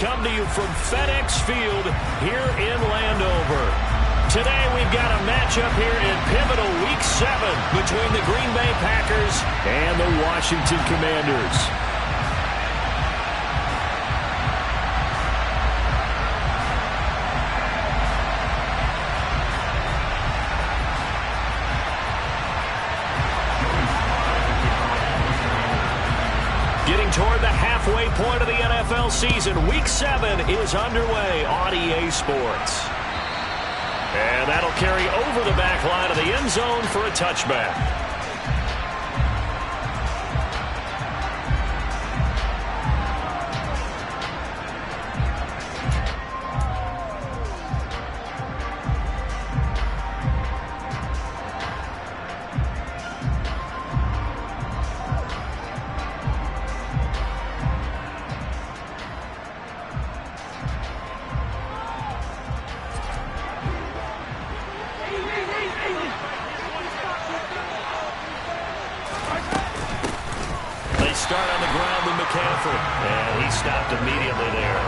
Come to you from FedEx Field here in Landover. Today we've got a matchup here in pivotal Week 7 between the Green Bay Packers and the Washington Commanders. Getting toward the halfway point of the NFL season, Week 7 is underway on EA Sports. And that'll carry over the back line of the end zone for a touchback. Start on the ground with McCaffrey, and he stopped immediately there.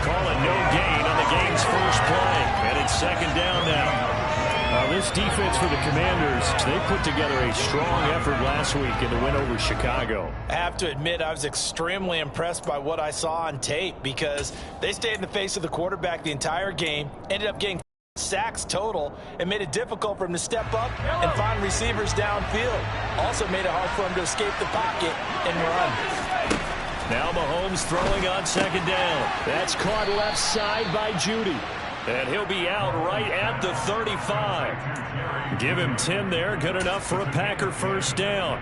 Calling no gain on the game's first play, and it's second down now. This defense for the Commanders, they put together a strong effort last week in the win over Chicago. I have to admit, I was extremely impressed by what I saw on tape because they stayed in the face of the quarterback the entire game, ended up getting sacks total, and made it difficult for him to step up and find receivers downfield. Also made it hard for him to escape the pocket and run. Now Mahomes throwing on second down. That's caught left side by Judy. And he'll be out right at the 35. Give him 10 there. Good enough for a Packer first down.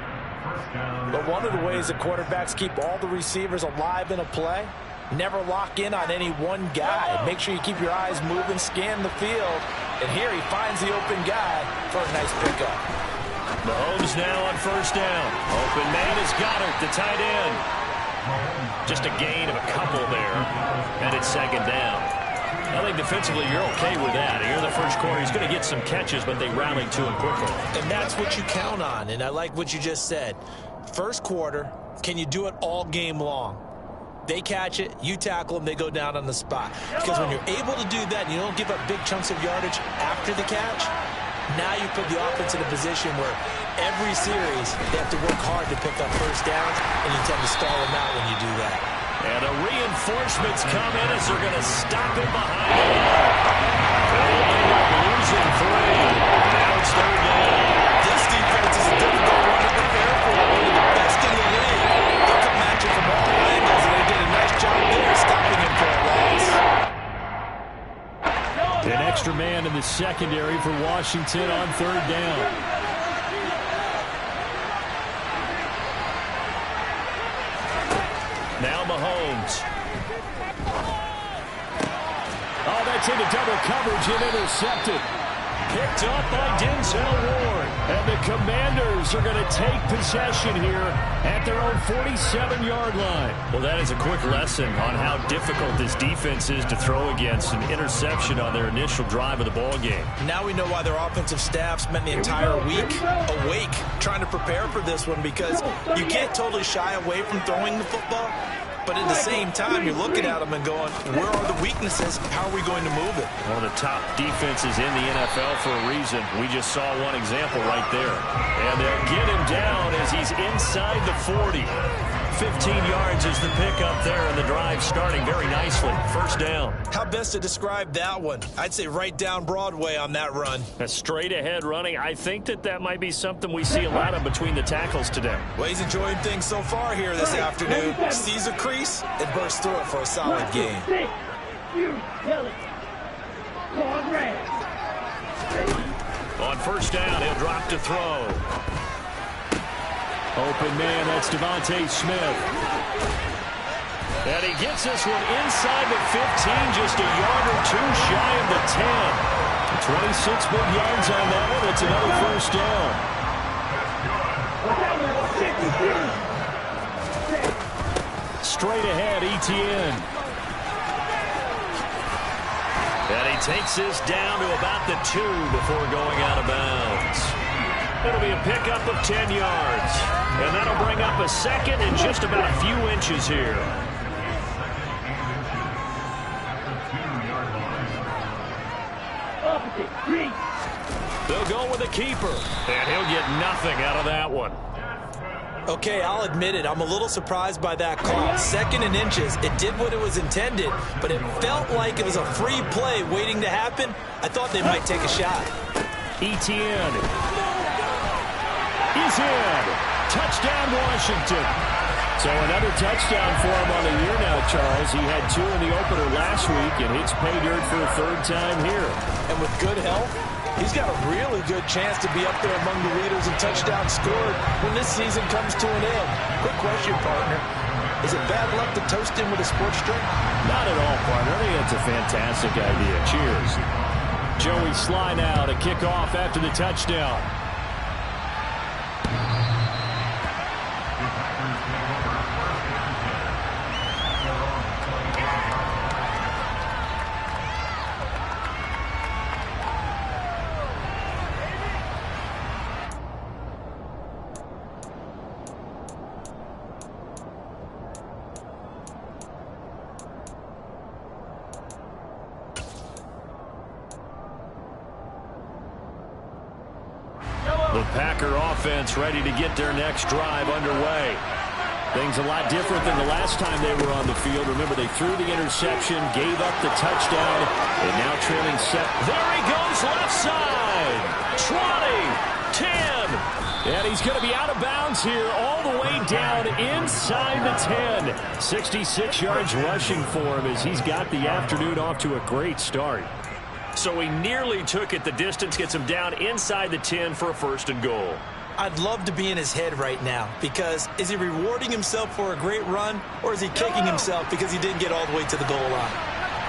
But one of the ways that quarterbacks keep all the receivers alive in a play, never lock in on any one guy. Make sure you keep your eyes moving, scan the field. And here he finds the open guy for a nice pickup. Mahomes now on first down. Open man is Goddard, the tight end. Just a gain of a couple there. And it's second down. I think defensively you're okay with that. Here in the first quarter, he's going to get some catches, but they rallied to him quickly. And that's what you count on. And I like what you just said. First quarter, can you do it all game long? They catch it, you tackle them, they go down on the spot. Because when you're able to do that and you don't give up big chunks of yardage after the catch, now you put the offense in a position where every series they have to work hard to pick up first downs, and you tend to stall them out when you do that. And the reinforcements come in as they're going to stop him behind the line. They'll end up losing 3. Now it's third down. This defense is a difficult one to prepare for. One of the best in the league. They can match it from all angles, and they did a nice job there stopping him for a loss. An extra man in the secondary for Washington on third down. Now Mahomes. Oh, that's into double coverage and intercepted. Picked up by Denzel Ward. And the Commanders are going to take possession here at their own 47-yard line. Well, that is a quick lesson on how difficult this defense is to throw against. An interception on their initial drive of the ball game. Now we know why their offensive staff spent the entire week awake trying to prepare for this one, because you can't totally shy away from throwing the football. But at the same time, you're looking at them and going, where are the weaknesses? How are we going to move it? One of the top defenses in the NFL for a reason. We just saw one example right there. And they'll get him down as he's inside the 40. 15 yards is the pickup there, and the drive starting very nicely. First down. How best to describe that one? I'd say right down Broadway on that run. A straight ahead running. I think that might be something we see a lot of between the tackles today. Well, he's enjoying things so far here this afternoon. Sees a crease and bursts through it for a solid game. On first down, he'll drop to throw. Open man, that's Devontae Smith. And he gets this one inside the 15, just a yard or two shy of the 10. 26 big yards on that one. It's another first down. Straight ahead, Etienne. And he takes this down to about the 2 before going out of bounds. It'll be a pickup of 10 yards. And that'll bring up a second and just about a few inches here. They'll go with a keeper, and he'll get nothing out of that one. Okay, I'll admit it. I'm a little surprised by that call. 2nd and inches. It did what it was intended, but it felt like it was a free play waiting to happen. I thought they might take a shot. Etienne. He's in. Touchdown, Washington. So another touchdown for him on the year now, Charles. He had 2 in the opener last week, and hits pay dirt for a 3rd time here. And with good health, he's got a really good chance to be up there among the leaders in touchdowns scored when this season comes to an end. Quick question, partner. Is it bad luck to toast him with a sports drink? Not at all, partner. I think that's a fantastic idea. Cheers. Joey Sly now to kick off after the touchdown. The Packer offense ready to get their next drive underway. Things a lot different than the last time they were on the field. Remember, they threw the interception, gave up the touchdown, and now trailing set. There he goes, left side. 20, 10. And he's going to be out of bounds here all the way down inside the 10. 66 yards rushing for him as he's got the afternoon off to a great start. So he nearly took it the distance, gets him down inside the 10 for a 1st and goal. I'd love to be in his head right now, because is he rewarding himself for a great run, or is he kicking himself because he didn't get all the way to the goal line?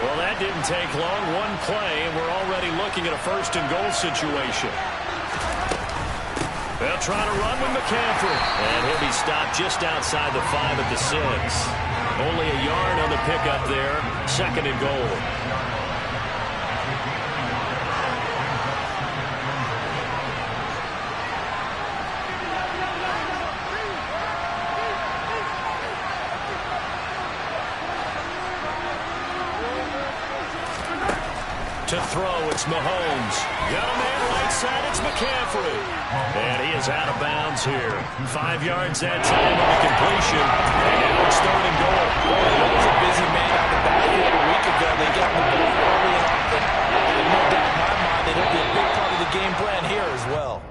Well, that didn't take long. One play, and we're already looking at a 1st and goal situation. They'll try to run with McCaffrey, and he'll be stopped just outside the 5 at the 6. Only a yard on the pickup there. 2nd and goal. To throw, it's Mahomes. Got a man right side, it's McCaffrey. And he is out of bounds here. 5 yards that time on the completion. And now it's 3rd and goal. That was a busy man out the backfield a week ago. They got the ball early and often. And no doubt in my mind that it'll be a big part of the game plan here as well.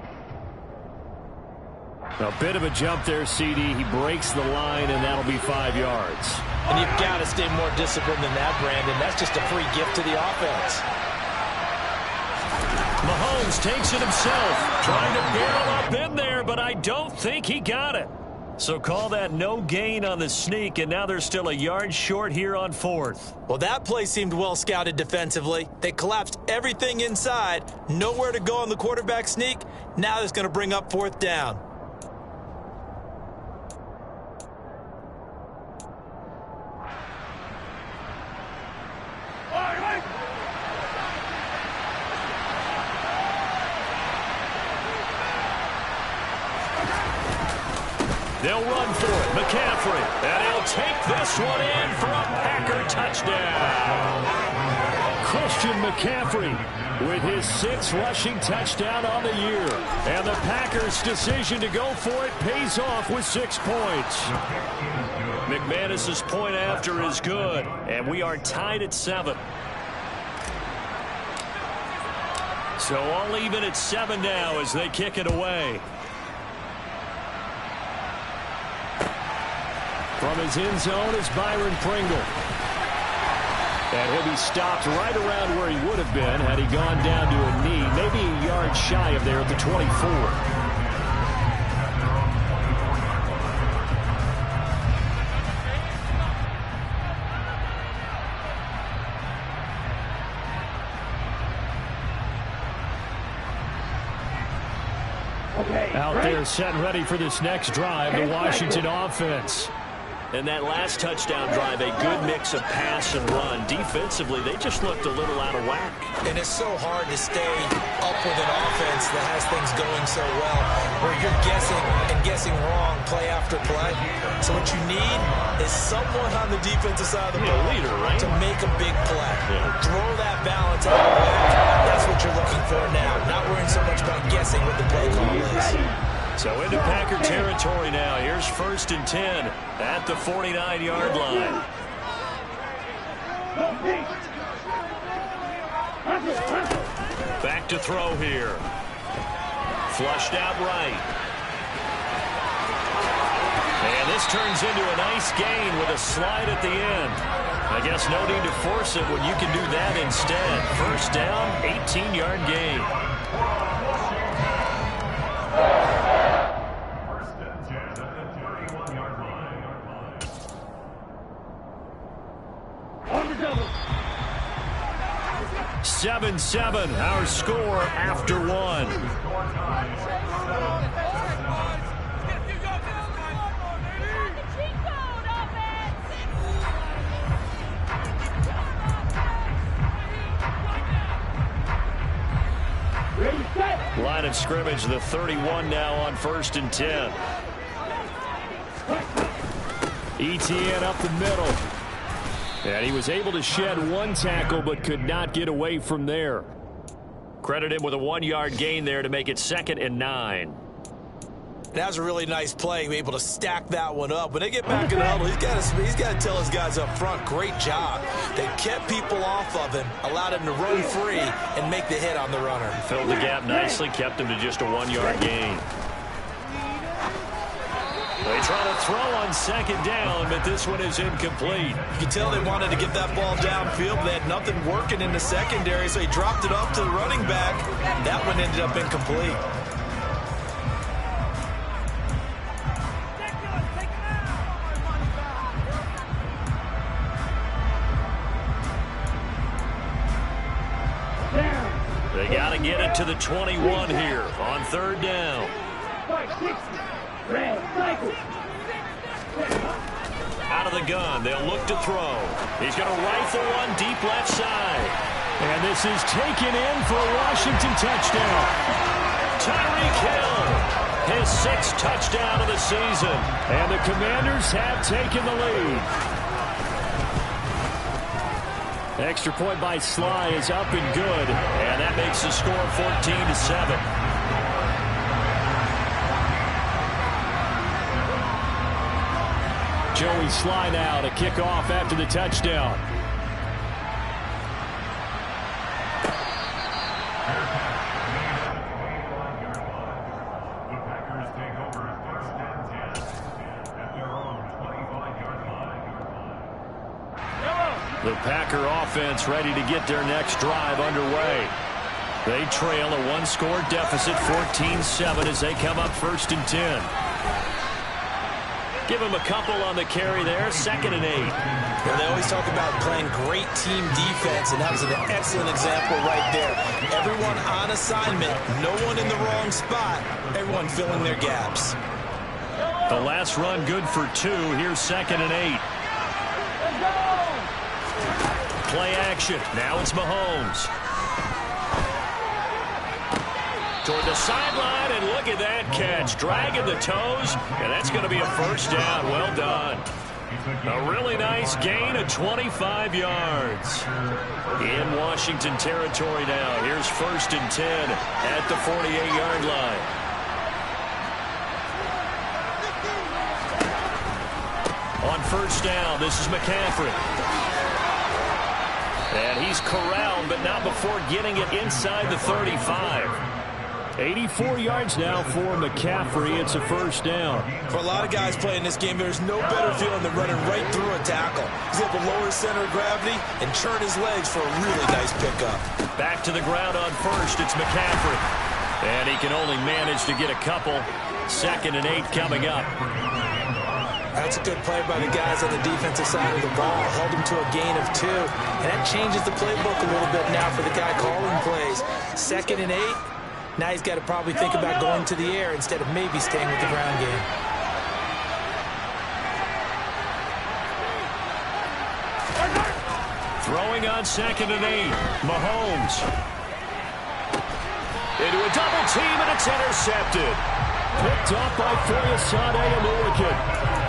A bit of a jump there, CD. He breaks the line, and that'll be 5 yards. And you've got to stay more disciplined than that, Brandon. That's just a free gift to the offense. Mahomes takes it himself, trying to barrel up in there, but I don't think he got it. So call that no gain on the sneak, and now they're still a yard short here on 4th. Well, that play seemed well scouted defensively. They collapsed everything inside, nowhere to go on the quarterback sneak. Now it's going to bring up 4th down. They'll run for it. McCaffrey. And he'll take this one in for a Packer touchdown. Christian McCaffrey with his 6th rushing touchdown on the year. And the Packers' decision to go for it pays off with 6 points. McManus's point after is good. And we are tied at 7. So all even at 7 now as they kick it away. From his end zone is Byron Pringle. And he'll be stopped right around where he would have been had he gone down to a knee, maybe a yard shy of there at the 24. Out there set and ready for this next drive, the Washington offense. And that last touchdown drive, a good mix of pass and run. Defensively, they just looked a little out of whack. And it's so hard to stay up with an offense that has things going so well, where you're guessing and guessing wrong play after play. So what you need is someone on the defensive side of the ball leader, right? to make a big play. Throw that balance out of whack. That's what you're looking play call is. So into Packer territory now. Here's 1st and 10 at the 49-yard line. Back to throw here. Flushed out right. And this turns into a nice gain with a slide at the end. I guess no need to force it when you can do that instead. 1st down, 18-yard gain. On the double. 7-7, our score after one. Line of scrimmage, the 31 now on 1st and 10. ETN up the middle. And he was able to shed one tackle but could not get away from there. Credit him with a 1-yard gain there to make it 2nd and 9. That was a really nice play, able to stack that one up. When they get back in the huddle, he's got to tell his guys up front, great job. They kept people off of him, allowed him to run free and make the hit on the runner. Filled the gap nicely, kept him to just a 1-yard gain. They try to throw on 2nd down, but this one is incomplete. You can tell they wanted to get that ball downfield. They had nothing working in the secondary, so he dropped it off to the running back. That one ended up incomplete. They got to get it to the 21 here on 3rd down. Out of the gun, they'll look to throw. He's going to rifle one deep left side. And this is taken in for a Washington touchdown. Tyreek Hill, his 6th touchdown of the season. And the Commanders have taken the lead. Extra point by Sly is up and good. And that makes the score 14-7. Joey Sly now to kick off after the touchdown. The Packer offense ready to get their next drive underway. They trail a 1-score deficit, 14-7, as they come up 1st and 10. Give him a couple on the carry there, 2nd and 8. Yeah, they always talk about playing great team defense, and that was an excellent example right there. Everyone on assignment, no one in the wrong spot, everyone filling their gaps. The last run good for 2. Here's 2nd and 8. Play action. Now it's Mahomes. Toward the sideline, and look at that catch. Dragging the toes, and that's going to be a 1st down. Well done. A really nice gain of 25 yards. In Washington territory now. Here's 1st and 10 at the 48-yard line. On 1st down, this is McCaffrey. And he's corralled, but not before getting it inside the 35. 84 yards now for McCaffrey. It's a 1st down. For a lot of guys playing this game, there's no better feeling than running right through a tackle. He's able to lower his center of gravity and churn his legs for a really nice pickup. Back to the ground on 1st. It's McCaffrey. And he can only manage to get a couple. 2nd and 8 coming up. That's a good play by the guys on the defensive side of the ball. Held him to a gain of 2. And that changes the playbook a little bit now for the guy calling plays. 2nd and 8. Now he's got to probably think about going to the air instead of maybe staying with the ground game. Throwing on 2nd and 8. Mahomes. Into a double team, and it's intercepted. Picked off by Foyesade American.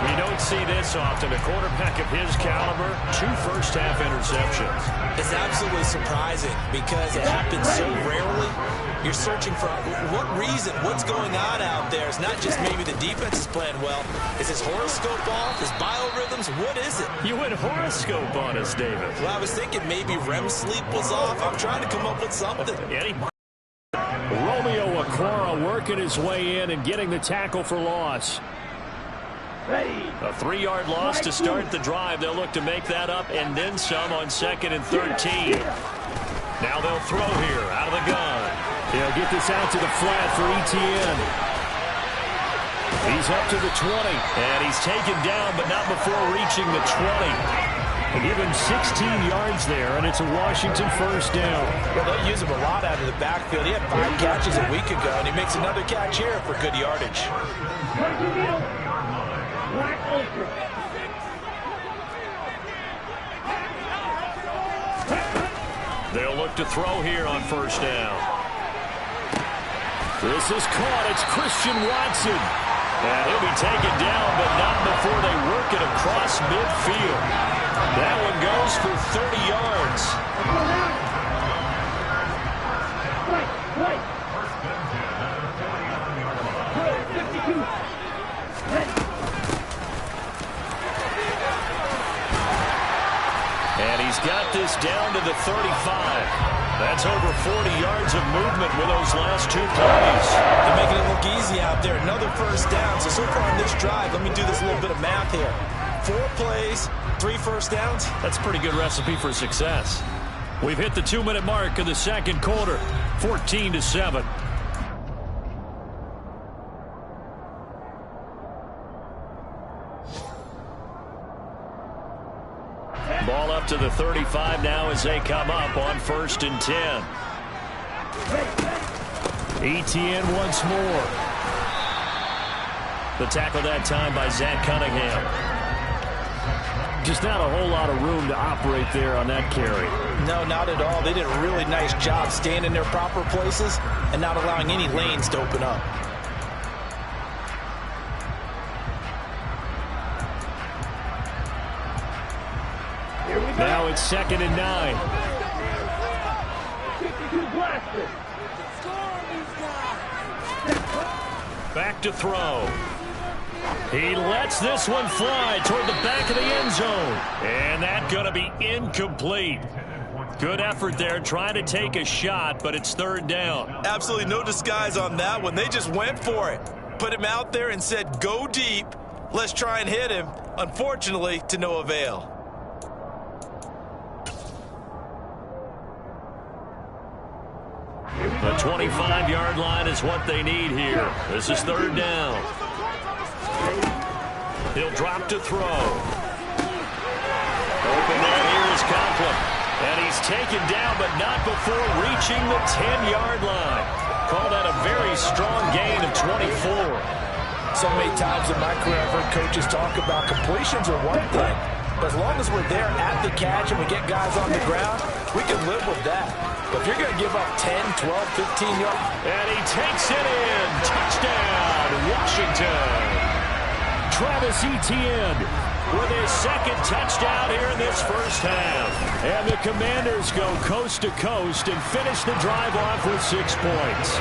We don't see this often. A quarterback of his caliber, 2 first-half interceptions. It's absolutely surprising because it happens so rarely. You're searching for what reason, what's going on out there. It's not just maybe the defense is playing well. Is his horoscope off? His biorhythms? What is it? You went horoscope on us, David. Well, I was thinking maybe REM sleep was off. I'm trying to come up with something. Romeo Okwara working his way in and getting the tackle for loss. A 3-yard loss to start the drive. They'll look to make that up and then some on 2nd and 13. Now they'll throw here out of the gun. They'll get this out to the flat for Etienne. He's up to the 20, and he's taken down, but not before reaching the 20. They give him 16 yards there, and it's a Washington first down. Well, they'll use him a lot out of the backfield. He had 5 catches a week ago, and he makes another catch here for good yardage. They'll look to throw here on first down. This is caught. It's Christian Watson. And he'll be taken down, but not before they work it across midfield. That one goes for 30 yards. And he's got this down to the 35. That's over 40 yards of movement with those last 2 plays. They're making it look easy out there. Another first down. So far on this drive, let me do this little bit of math here. 4 plays, 3 first downs. That's a pretty good recipe for success. We've hit the 2-minute mark of the second quarter, 14-7. Ball up to the 35 now as they come up on 1st and 10. Etienne once more. The tackle that time by Zach Cunningham. Just not a whole lot of room to operate there on that carry. No, not at all. They did a really nice job staying in their proper places and not allowing any lanes to open up. Now it's 2nd and 9. Back to throw. He lets this one fly toward the back of the end zone. And that's going to be incomplete. Good effort there trying to take a shot, but it's 3rd down. Absolutely no disguise on that one. They just went for it. Put him out there and said, go deep. Let's try and hit him. Unfortunately, to no avail. The 25-yard line is what they need here. This is 3rd down. He'll drop to throw. Open there, here is Conklin. And he's taken down, but not before reaching the 10-yard line. Call that a very strong gain of 24. So many times in my career, I've heard coaches talk about completions are one thing. But as long as we're there at the catch and we get guys on the ground, we can live with that. But if you're going to give up 10, 12, 15 yards. And he takes it in. Touchdown, Washington. Travis Etienne with his 2nd touchdown here in this first half. And the Commanders go coast to coast and finish the drive off with 6 points.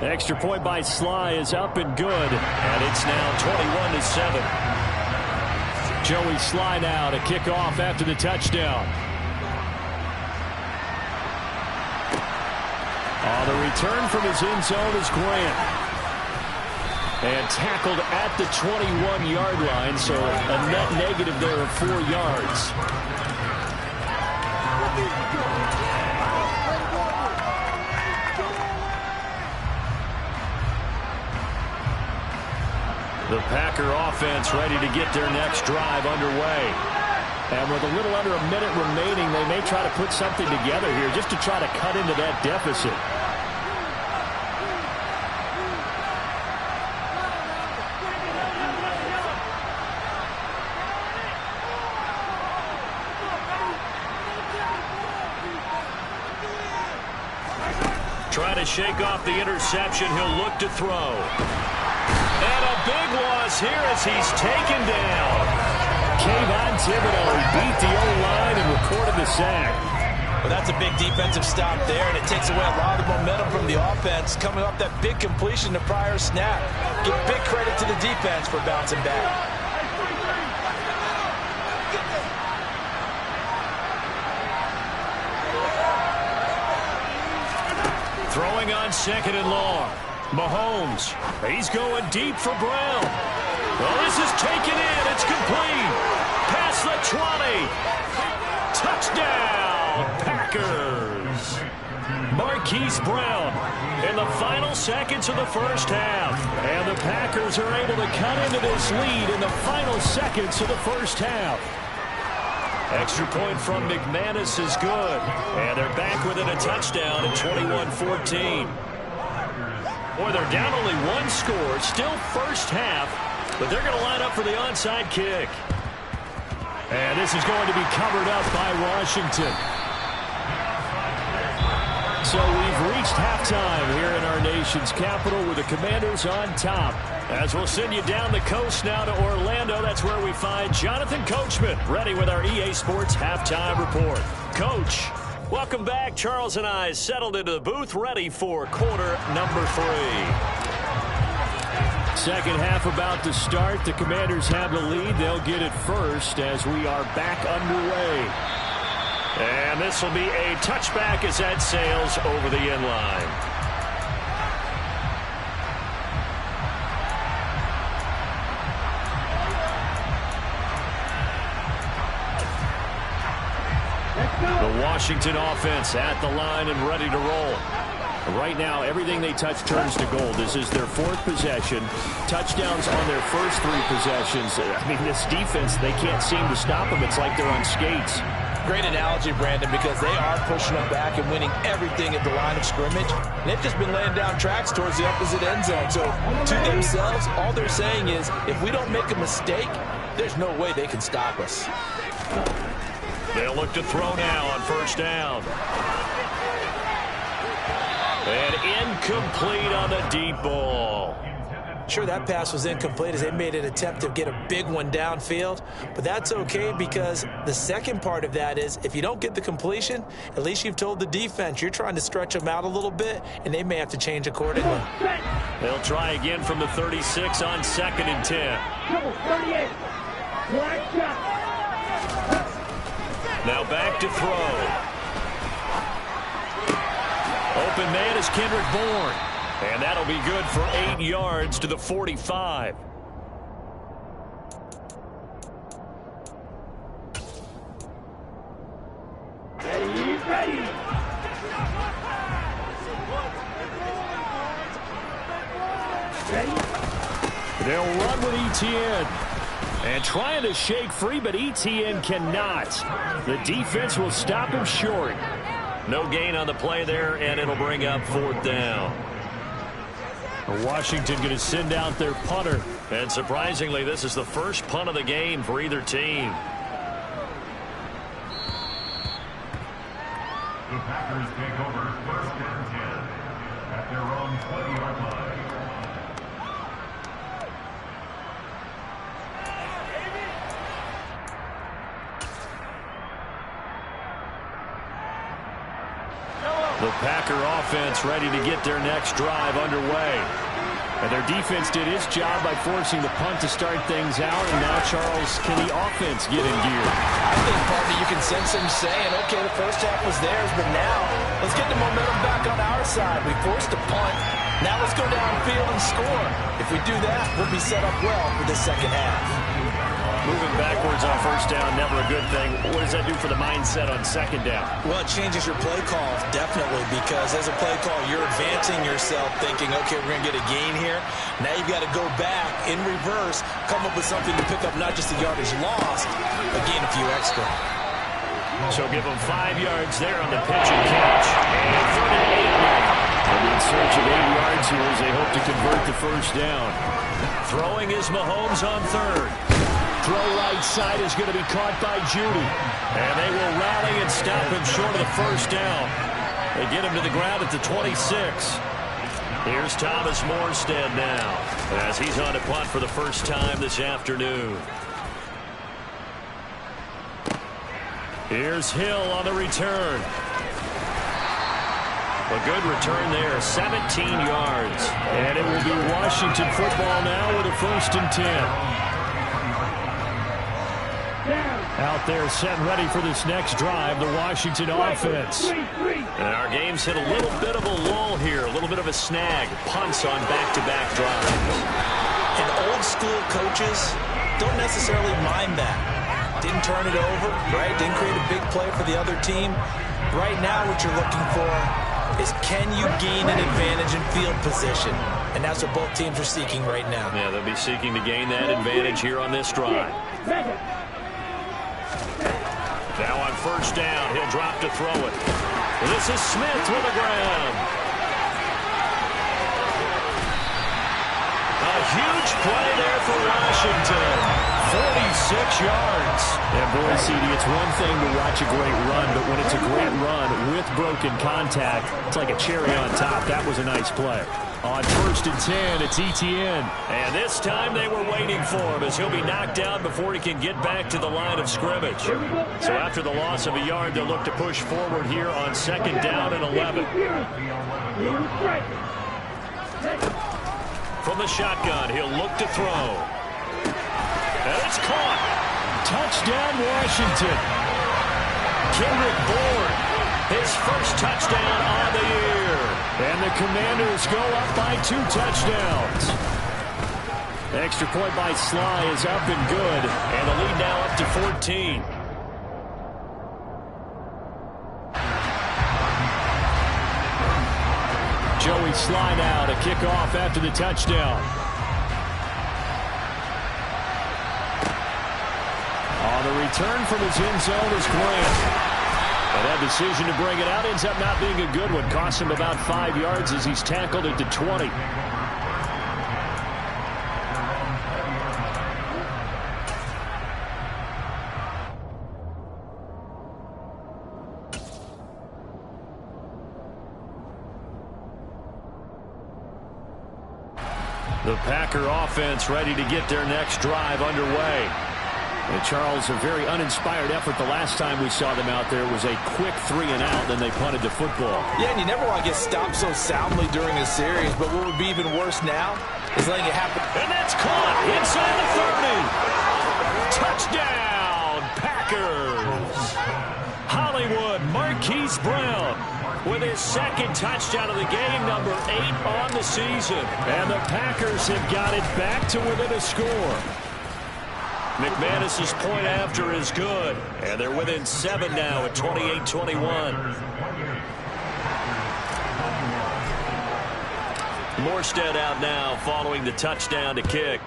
Extra point by Sly is up and good. And it's now 21-7. Joey Sly now to kick off after the touchdown. The return from his end zone is Grant. And tackled at the 21-yard line, so a net negative there of 4 yards. The Packer offense ready to get their next drive underway. And with a little under a minute remaining, they may try to put something together here just to try to cut into that deficit. Trying to shake off the interception. He'll look to throw. And a big loss here as he's taken down. Kayvon Thibodeau beat the O-line and recorded the sack. Well, that's a big defensive stop there, and it takes away a lot of the momentum from the offense coming off that big completion the prior snap. Give big credit to the defense for bouncing back. Throwing on 2nd and long. Mahomes. He's going deep for Brown. Well, this is taken in. It's complete. Past the 20. Touchdown, Packers. Marquise Brown in the final seconds of the first half. And the Packers are able to cut into this lead in the final seconds of the first half. Extra point from McManus is good. And they're back within a touchdown at 21-14. Boy, they're down only one score. Still first half. But they're going to line up for the onside kick. And this is going to be covered up by Washington. So we've reached halftime here in our nation's capital with the Commanders on top. As we'll send you down the coast now to Orlando, that's where we find Jonathan Coachman ready with our EA Sports Halftime Report. Coach, welcome back. Charles and I settled into the booth ready for quarter number 3. Second half about to start. The Commanders have the lead. They'll get it first as we are back underway. And this will be a touchback as that sails over the end line. The Washington offense at the line and ready to roll. Right now, everything they touch turns to gold. This is their 4th possession. Touchdowns on their first 3 possessions. I mean, this defense, they can't seem to stop them. It's like they're on skates. Great analogy, Brandon, because they are pushing them back and winning everything at the line of scrimmage. And they've just been laying down tracks towards the opposite end zone. So to themselves, all they're saying is, if we don't make a mistake, there's no way they can stop us. They'll look to throw now on first down. And incomplete on the deep ball. Sure, that pass was incomplete as they made an attempt to get a big one downfield. But that's okay because the second part of that is if you don't get the completion, at least you've told the defense you're trying to stretch them out a little bit, and they may have to change accordingly. They'll try again from the 36 on 2nd and 10. Now back to throw. Open man is Kendrick Bourne. And that'll be good for 8 yards to the 45. Ready. They'll run with Etienne. And trying to shake free, but Etienne cannot. The defense will stop him short. No gain on the play there, and it'll bring up 4th down. Washington going to send out their punter. And surprisingly, this is the first punt of the game for either team. The Packers take over 1st and 10 at their own 20-yard line. The Packer offense ready to get their next drive underway. And their defense did its job by forcing the punt to start things out. And now, Charles, can the offense get in gear? I think, partner, you can sense them saying, okay, the first half was theirs, but now let's get the momentum back on our side. We forced a punt. Now let's go downfield and score. If we do that, we'll be set up well for the second half. Moving backwards on first down, never a good thing. What does that do for the mindset on second down? Well, it changes your play call, definitely, because as a play call, you're advancing yourself thinking, okay, we're going to get a gain here. Now you've got to go back in reverse, come up with something to pick up not just the yardage lost, but gain a few extra. So give them 5 yards there on the pitch and catch. And 3rd and 8 now. They'll be in search of 8 yards here as they hope to convert the first down. Throwing is Mahomes on 3rd. Throw right side is going to be caught by Judy. And they will rally and stop him short of the first down. They get him to the ground at the 26. Here's Thomas Morstead now as he's on to punt for the first time this afternoon. Here's Hill on the return. A good return there, 17 yards. And it will be Washington football now with a 1st and 10. Out there set ready for this next drive, the Washington offense. And our game's hit a little bit of a lull here, a little bit of a snag. Punts on back-to-back drives. And old school coaches don't necessarily mind that. Didn't turn it over, right? Didn't create a big play for the other team. Right now what you're looking for is, can you gain an advantage in field position? And that's what both teams are seeking right now. Yeah, they'll be seeking to gain that advantage here on this drive. Now on 1st down, he'll drop to throw it. This is Smith with the ground. A huge play there for Washington. 46 yards. And boy, CD, it's one thing to watch a great run, but when it's a great run with broken contact, it's like a cherry on top. That was a nice play. On 1st and 10, it's Etienne. And this time they were waiting for him as he'll be knocked down before he can get back to the line of scrimmage. So after the loss of a yard, they'll look to push forward here on 2nd down and 11. From the shotgun, he'll look to throw. And it's caught. Touchdown, Washington. Kendrick Bourne, his 1st touchdown on the year. And the Commanders go up by 2 touchdowns. Extra point by Sly is up and good. And the lead now up to 14. Joey Sly now to kick off after the touchdown. On the return from his end zone is Grant. And that decision to bring it out ends up not being a good one. Costs him about 5 yards as he's tackled at the 20. The Packer offense ready to get their next drive underway. And Charles, a very uninspired effort the last time we saw them out there. It was a quick 3-and-out, then they punted the football. Yeah, and you never want to get stopped so soundly during a series, but what would be even worse now is letting it happen. And that's caught inside the 30. Touchdown, Packers. Hollywood Marquise Brown with his 2nd touchdown of the game, number 8 on the season. And the Packers have got it back to within a score. McManus's point after is good, and they're within 7 now at 28-21. Morstead out now following the touchdown to kick.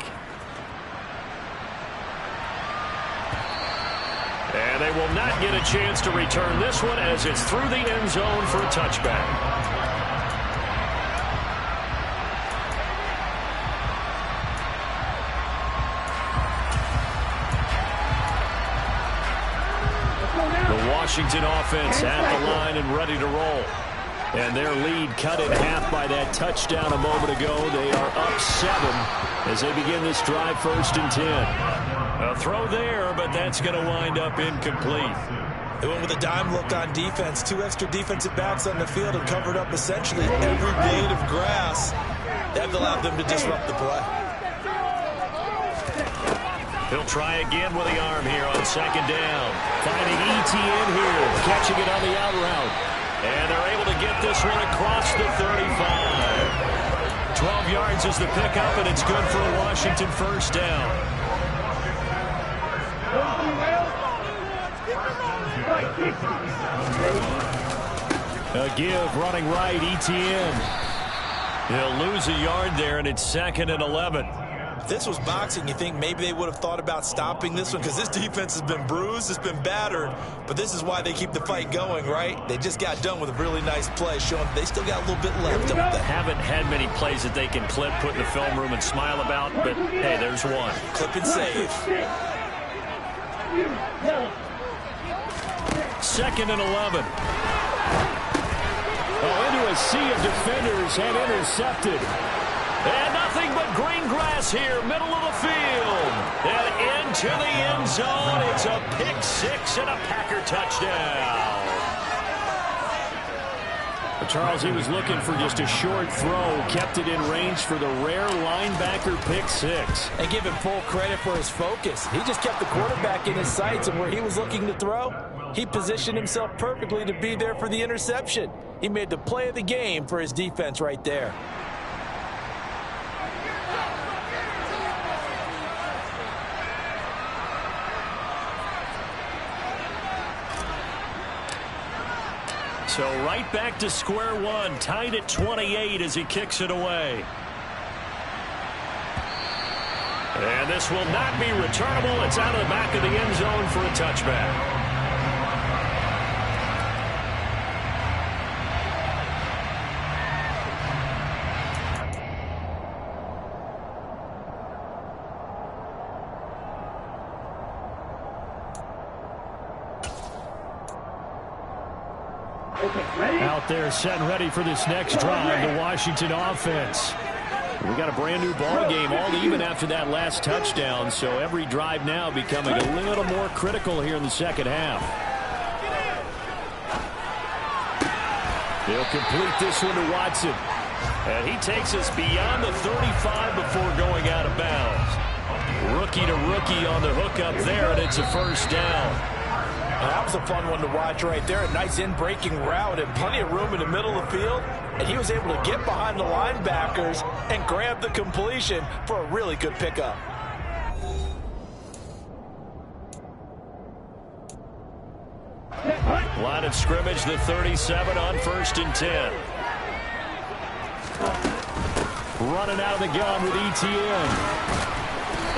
And they will not get a chance to return this one as it's through the end zone for a touchback. Washington offense at the line and ready to roll. And their lead cut in half by that touchdown a moment ago. They are up 7 as they begin this drive, 1st and 10. A throw there, but that's going to wind up incomplete. They went with a dime look on defense. 2 extra defensive backs on the field and covered up essentially every blade of grass. That allowed them to disrupt the play. He'll try again with the arm here on 2nd down. Finding Etienne here, catching it on the out route. And they're able to get this one across the 35. 12 yards is the pickup, and it's good for a Washington 1st down. A give running right, Etienne. He'll lose a yard there, and it's 2nd and 11. If this was boxing, you think maybe they would have thought about stopping this one, because this defense has been bruised, it's been battered, but this is why they keep the fight going, right? They just got done with a really nice play, showing they still got a little bit left, don't they? Haven't had many plays that they can clip, put in the film room, and smile about, but hey, there's one. Clip and save. 2nd and 11. Oh, into a sea of defenders and intercepted. And nothing but green grass here, middle of the field. And into the end zone. It's a pick six and a Packer touchdown. Charles, he was looking for just a short throw, kept it in range for the rare linebacker pick six. And give him full credit for his focus. He just kept the quarterback in his sights, and where he was looking to throw, he positioned himself perfectly to be there for the interception. He made the play of the game for his defense right there. So right back to square one, tied at 28 as he kicks it away. And this will not be returnable. It's out of the back of the end zone for a touchback. Out there set and ready for this next drive, the Washington offense. We got a brand new ball game, all even after that last touchdown, so every drive now becoming a little more critical here in the second half. He'll complete this one to Watson. And he takes us beyond the 35 before going out of bounds. Rookie to rookie on the hook up there, and it's a first down. That was a fun one to watch right there. A nice in-breaking route and plenty of room in the middle of the field. And he was able to get behind the linebackers and grab the completion for a really good pickup. Line of scrimmage, the 37 on 1st and 10. Running out of the gun with ETN.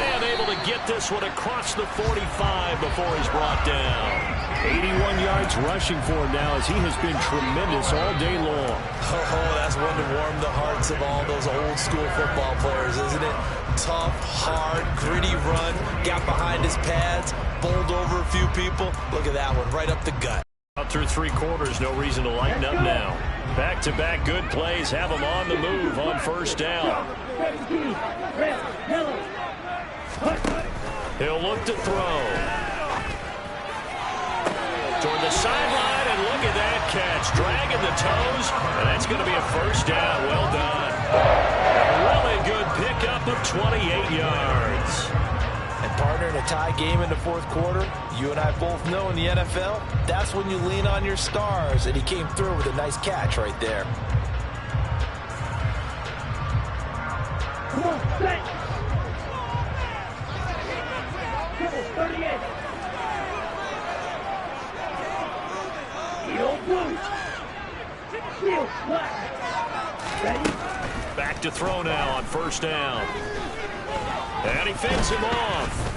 And able to get this one across the 45 before he's brought down. 81 yards rushing for him now as he has been tremendous all day long. Oh, that's one to warm the hearts of all those old school football players, isn't it? Tough, hard, gritty run, got behind his pads, bowled over a few people. Look at that one, right up the gut. Out through 3 quarters, no reason to lighten up now. Back-to-back good plays have him on the move on 1st down. He'll look to throw. Toward the sideline, and look at that catch. Dragging the toes, and that's going to be a first down. Well done. A really good pickup of 28 yards. And partner, in a tie game in the 4th quarter, you and I both know in the NFL, that's when you lean on your stars, and he came through with a nice catch right there. Come on, thanks. 38. Back to throw now on 1st down. And he fends him off.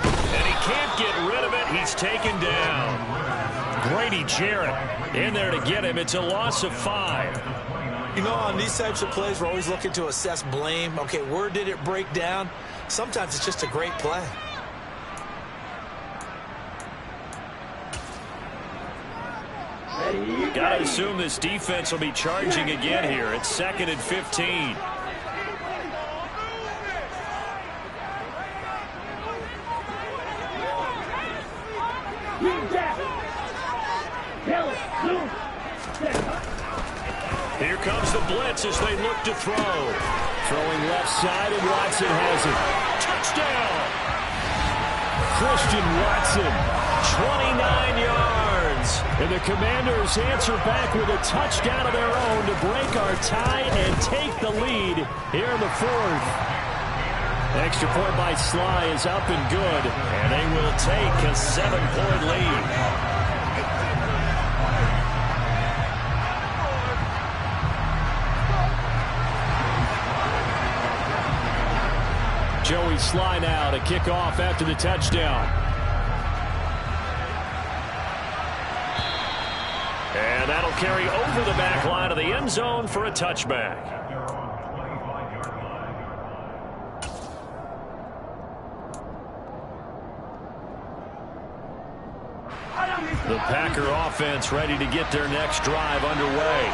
And he can't get rid of it. He's taken down. Grady Jarrett in there to get him. It's a loss of 5. You know, on these types of plays, we're always looking to assess blame. Okay, where did it break down? Sometimes it's just a great play. Got to assume this defense will be charging again here. It's 2nd and 15. Here comes the blitz as they look to throw. Throwing left side, and Watson has it. Touchdown! Christian Watson, 29 yards. And the Commanders answer back with a touchdown of their own to break our tie and take the lead here in the 4th. Extra point by Sly is up and good, and they will take a 7-point lead. Joey Sly now to kick off after the touchdown. And that'll carry over the back line of the end zone for a touchback. The Packer offense ready to get their next drive underway.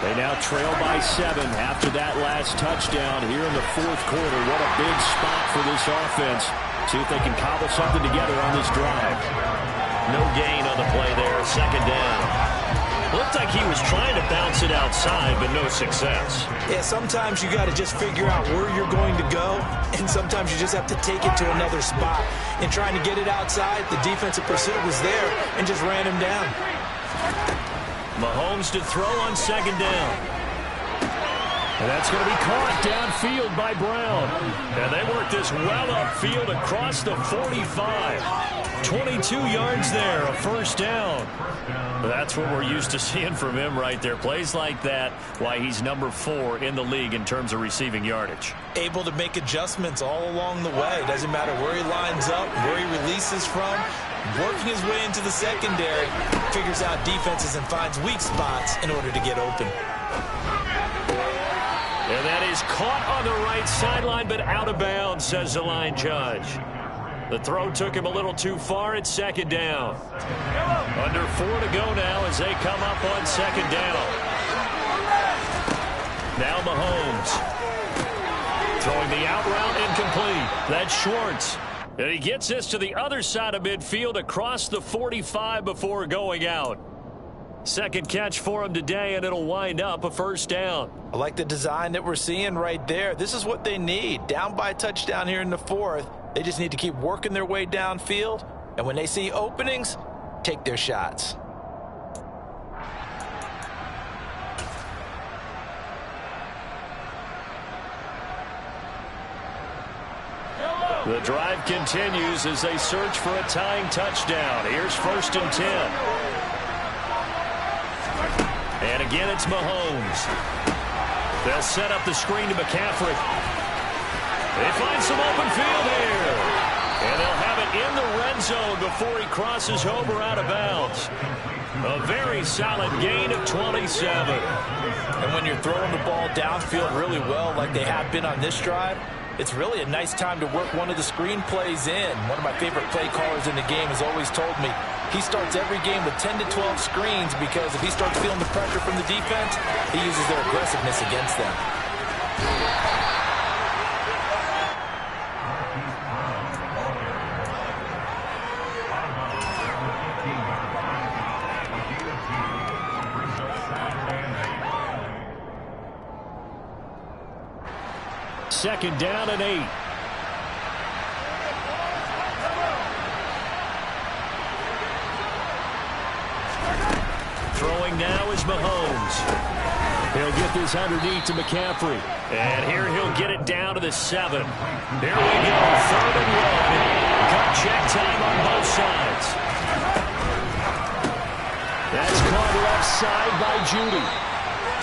They now trail by 7 after that last touchdown here in the fourth quarter. What a big spot for this offense. See if they can cobble something together on this drive. No gain on the play there. Second down. Looked like he was trying to bounce it outside, but no success. Yeah, sometimes you got to just figure out where you're going to go, and sometimes you just have to take it to another spot. In trying to get it outside, the defensive pursuit was there and just ran him down. Mahomes to throw on second down. And that's going to be caught downfield by Brown. And they work this well upfield across the 45. 22 yards there, a first down. That's what we're used to seeing from him right there. Plays like that, why he's number 4 in the league in terms of receiving yardage. Able to make adjustments all along the way. Doesn't matter where he lines up, where he releases from. Working his way into the secondary, figures out defenses and finds weak spots in order to get open. And that is caught on the right sideline, but out of bounds, says the line judge. The throw took him a little too far. It's second down. Under 4 to go now as they come up on second down. Now Mahomes. Throwing the out route incomplete. That's Schwartz. And he gets this to the other side of midfield across the 45 before going out. Second catch for him today, and it'll wind up a first down. I like the design that we're seeing right there. This is what they need. Down by a touchdown here in the fourth. They just need to keep working their way downfield. And when they see openings, take their shots. The drive continues as they search for a tying touchdown. Here's first and 10. And again, it's Mahomes. They'll set up the screen to McCaffrey. They find some open field here. And they'll have it in the red zone before he crosses over out of bounds. A very solid gain of 27. And when you're throwing the ball downfield really well like they have been on this drive, it's really a nice time to work one of the screen plays in. One of my favorite play callers in the game has always told me he starts every game with 10 to 12 screens because if he starts feeling the pressure from the defense, he uses their aggressiveness against them. Second down and 8. Throwing now is Mahomes. He'll get this underneath to McCaffrey. And here he'll get it down to the 7. Here we go, third and 1. Cut check time on both sides. That's caught left side by Judy.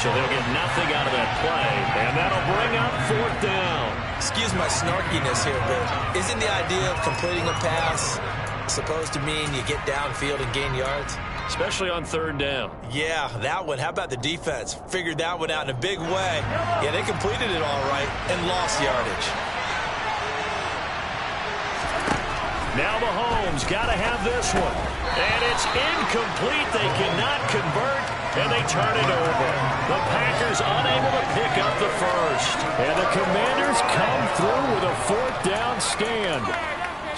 So they'll get nothing out of that play, and that'll bring up fourth down. Excuse my snarkiness here, but isn't the idea of completing a pass supposed to mean you get downfield and gain yards? Especially on third down. Yeah, that one. How about the defense? Figured that one out in a big way. Yeah, they completed it all right and lost yardage. Now Mahomes got to have this one. And it's incomplete. They cannot convert, and they turn it over. The Packers unable to pick up the first. And the Commanders come through with a fourth down stand.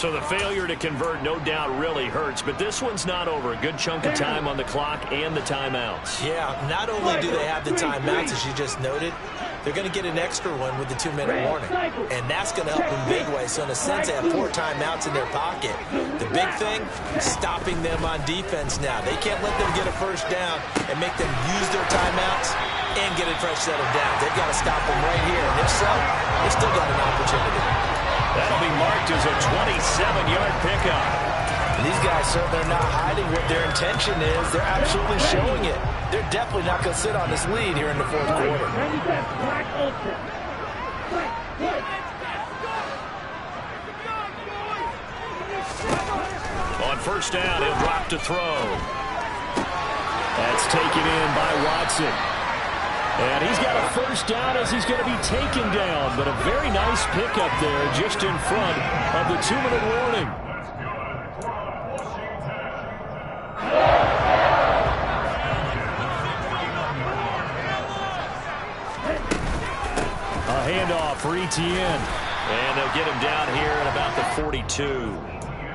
So the failure to convert no doubt really hurts, but this one's not over. A good chunk of time on the clock and the timeouts. Yeah, not only do they have the timeouts, as you just noted, they're going to get an extra one with the 2-minute warning. And that's going to help them big way. So in a sense, they have 4 timeouts in their pocket. The big thing, stopping them on defense now. They can't let them get a first down and make them use their timeouts and get a fresh set of downs. They've got to stop them right here. And if so, they've still got an opportunity. That'll be marked as a 27-yard pickup. And these guys certainly are not hiding what their intention is. They're absolutely showing it. They're definitely not going to sit on this lead here in the fourth quarter. On first down, he'll drop to throw. That's taken in by Watson. And he's got a first down as he's going to be taken down. But a very nice pickup there just in front of the 2-minute warning. for Etienne. And they'll get him down here at about the 42.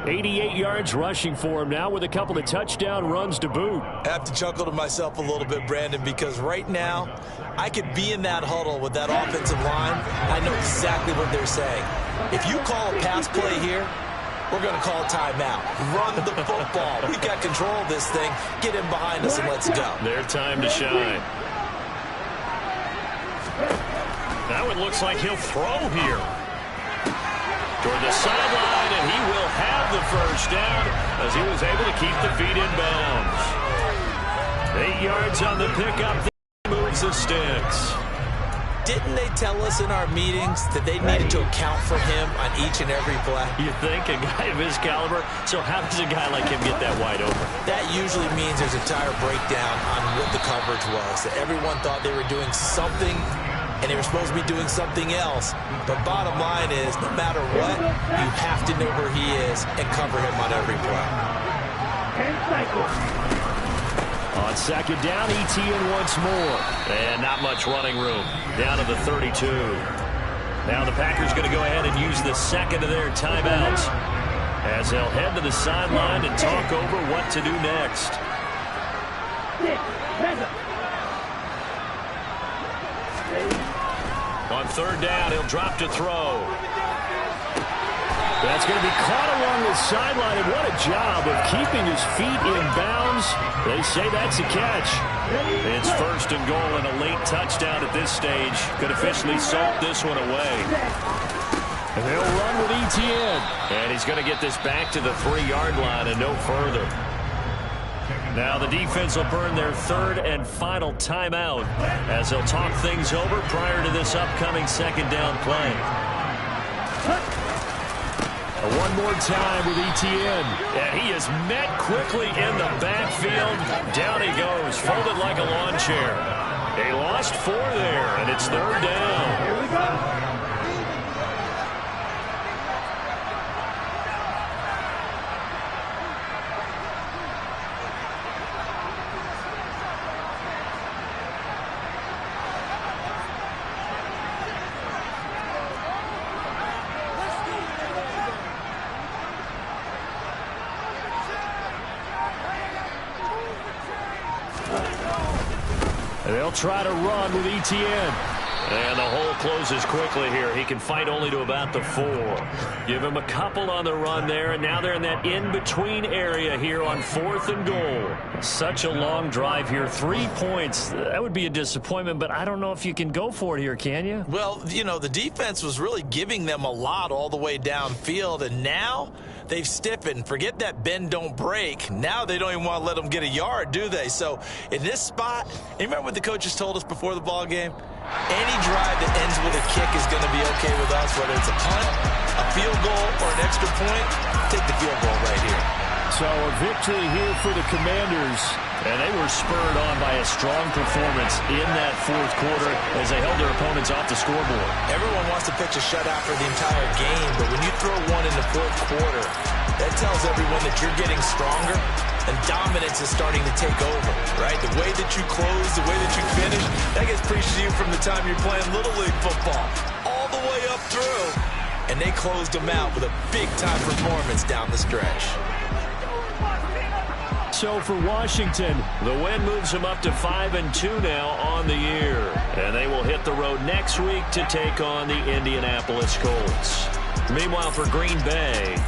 88 yards rushing for him now with a couple of touchdown runs to boot. I have to chuckle to myself a little bit, Brandon, because right now I could be in that huddle with that offensive line. I know exactly what they're saying. If you call a pass play here, we're going to call a timeout. Run the football. We've got control of this thing. Get in behind us and let's go. Their time to shine. Now it looks like he'll throw here. Toward the sideline, and he will have the first down as he was able to keep the feet in bounds. 8 yards on the pickup. Moves the sticks. Didn't they tell us in our meetings that they needed to account for him on each and every play? You think? A guy of his caliber? So how does a guy like him get that wide open? That usually means there's a tire breakdown on what the coverage was. That everyone thought they were doing something, and they were supposed to be doing something else. But bottom line is, no matter what, you have to know where he is and cover him on every play. On second down, Etienne once more. And not much running room. Down to the 32. Now the Packers going to go ahead and use the second of their timeouts as they'll head to the sideline and talk over what to do next. On third down, he'll drop to throw. That's going to be caught along the sideline, and what a job of keeping his feet in bounds. They say that's a catch. It's first and goal and a late touchdown at this stage. Could officially salt this one away. And they'll run with Etienne. And he's going to get this back to the 3-yard line and no further. Now the defense will burn their third and final timeout as they'll talk things over prior to this upcoming second down play. One more time with Etienne. And he is met quickly in the backfield. Down he goes, folded like a lawn chair. They lost 4 there, and it's third down. Here we go. They'll try to run with Etienne. And the hole closes quickly here. He can fight only to about the 4. Give him a couple on the run there, and now they're in that in-between area here on 4th and goal. Such a long drive here. 3 points. That would be a disappointment, but I don't know if you can go for it here, can you? Well, you know, the defense was really giving them a lot all the way downfield, and now they've stiffened. Forget that bend, don't break. Now they don't even want to let them get a yard, do they? So in this spot, you remember what the coaches told us before the ball game? Any drive that ends with a kick is going to be okay with us, whether it's a punt, a field goal, or an extra point. Take the field goal right here. So a victory here for the Commanders. And they were spurred on by a strong performance in that 4th quarter as they held their opponents off the scoreboard. Everyone wants to pitch a shutout for the entire game, but when you throw one in the 4th quarter, that tells everyone that you're getting stronger and dominance is starting to take over, right? The way that you close, the way that you finish, that gets preached to you from the time you're playing Little League football all the way up through. And they closed them out with a big-time performance down the stretch. So for Washington, the win moves them up to 5-2 now on the year. And they will hit the road next week to take on the Indianapolis Colts. Meanwhile, for Green Bay,